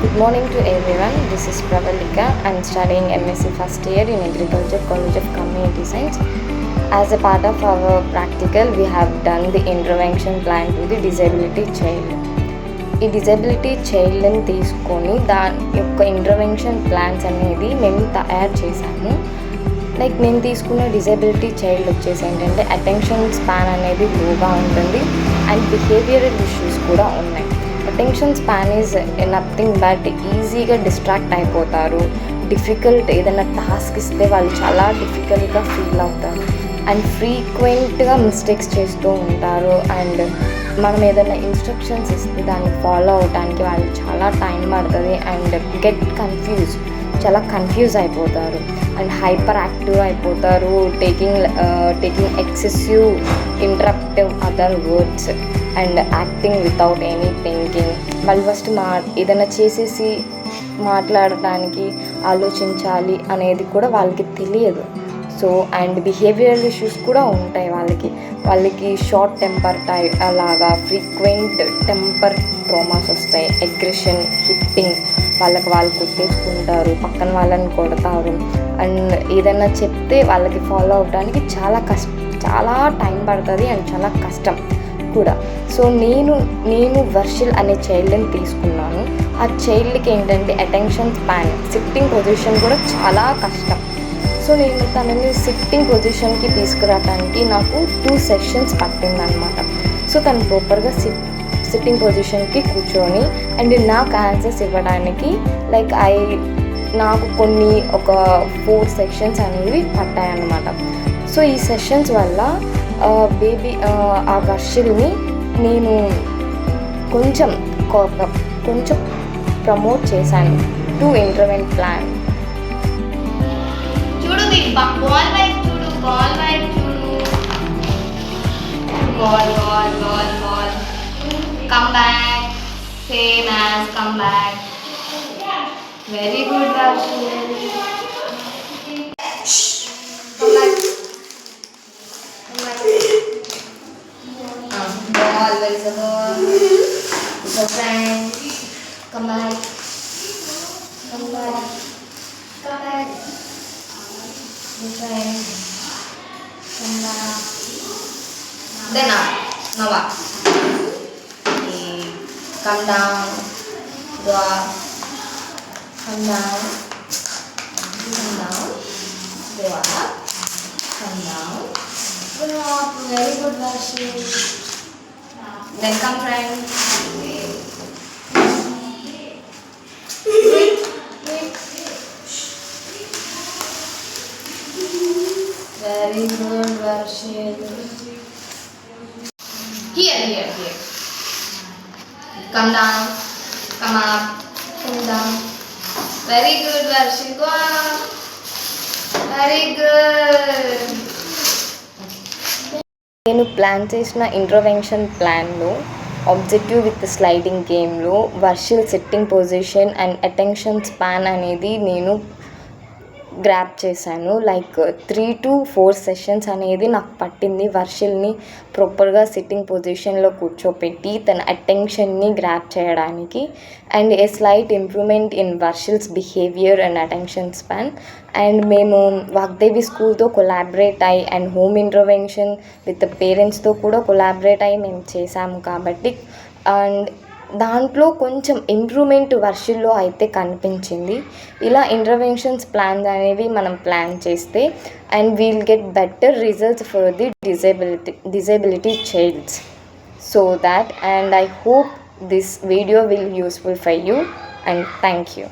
Good morning to everyone. This is Pravalika. I'm studying MSc first year in Agriculture College of Community Science. As a part of our practical, we have done the intervention plan to the disability child. ఈ disability చైల్డ్ని తీసుకొని దాని యొక్క intervention plans అనేది మేము తయారు చేశాము. Like నేను తీసుకున్న డిజబిలిటీ చైల్డ్ వచ్చేసి ఏంటంటే అటెన్షన్ స్పాన్ అనేది లోగా ఉంటుంది అండ్ బిహేవియరల్ ఇష్యూస్ కూడా ఉన్నాయి. Attention span is nothing but ఈజీగా డిస్ట్రాక్ట్ అయిపోతారు. డిఫికల్ట్ ఏదైనా టాస్క్ ఇస్తే వాళ్ళు చాలా డిఫికల్ట్గా ఫీల్ అవుతారు అండ్ ఫ్రీక్వెంట్గా మిస్టేక్స్ చేస్తూ ఉంటారు. అండ్ మనం ఏదైనా ఇన్స్ట్రక్షన్స్ ఇస్తే దాన్ని ఫాలో అవడానికి వాళ్ళు చాలా టైం పడుతుంది అండ్ గెట్ చాలా కన్ఫ్యూజ్ అయిపోతారు అండ్ హైపర్ యాక్టివ్ అయిపోతారు. Taking excessive interruptive other words and acting without any thinking. వాళ్ళు ఫస్ట్ ఏదైనా చేసేసి మాట్లాడటానికి ఆలోచించాలి అనేది కూడా వాళ్ళకి తెలియదు. సో అండ్ బిహేవియరల్ ఇష్యూస్ కూడా ఉంటాయి వాళ్ళకి షార్ట్ టెంపర్ అలాగా ఫ్రీక్వెంట్ టెంపర్ ట్రామాస్ వస్తాయి. అగ్రెషన్, హిట్టింగ్, వాళ్ళు కొట్టేసుకుంటారు, పక్కన వాళ్ళని కొడతారు అండ్ ఏదైనా చెప్తే వాళ్ళకి ఫాలో అవడానికి చాలా టైం పడుతుంది అండ్ చాలా కష్టం కూడా. సో నేను వర్షిల్ అనే చైల్డ్ని తీసుకున్నాను. ఆ చైల్డ్కి ఏంటంటే అటెన్షన్ స్పాన్, సిట్టింగ్ పొజిషన్ కూడా చాలా కష్టం. సో నేను తనని సిట్టింగ్ పొజిషన్కి తీసుకురావడానికి నాకు 2 సెషన్స్ పట్టిందనమాట. సో తను ప్రాపర్గా సిట్టింగ్ పొజిషన్కి కూర్చొని అండ్ నాకు ఆన్సర్స్ ఇవ్వడానికి నాకు ఒక 4 సెషన్స్ అనేవి పట్టాయన్నమాట. సో ఈ సెషన్స్ వల్ల ఆ వర్షిల్ని నేను కొంచెం ప్రమోట్ చేశాను టు ఇంటర్వెంట్ ప్లాన్. చూడు బాల్ వైపు చూడు, బాల్ వైపు చూడు. Ball come back, same as come back. Very good Varshil. Ball, where is the ball? So friend, come back. Good friend, come back. Then up, now up. Okay, come down, go up, come down, go up, come down. Good up, very good Varshil. Then come friend. Very good Varshil. Here. Come down, come up, come down. Very good Varshil. Go up. Very good. నేను plan చేసిన intervention ప్లాన్లో objective with sliding గేమ్లో Varshil sitting position and attention span అనేది నేను grab చేశాను. 3 to 4 sessions అనేది నాకు పట్టింది వర్షిల్ని ప్రాపర్గా సిట్టింగ్ పొజిషన్లో కూర్చోపెట్టి తన అటెన్షన్ని గ్రాప్ చేయడానికి and a slight improvement in వర్షిల్స్ behaviour and attention span. And మేము వాగ్దేవి స్కూల్తో కొలాబరేట్ అయ్యి అండ్ హోమ్ ఇంటర్వెన్షన్ విత్ పేరెంట్స్తో కూడా కొలాబరేట్ అయ్యి మేము చేసాము కాబట్టి అండ్ దాంట్లో కొంచెం ఇంప్రూవ్మెంట్ వర్షిల్లో అయితే కనిపించింది. ఇలా ఇంటర్వెన్షన్స్ ప్లాన్స్ అనేవి మనం ప్లాన్ చేస్తే and we'll get better results for the disability childs. So that and I hope this video will useful for you and thank you.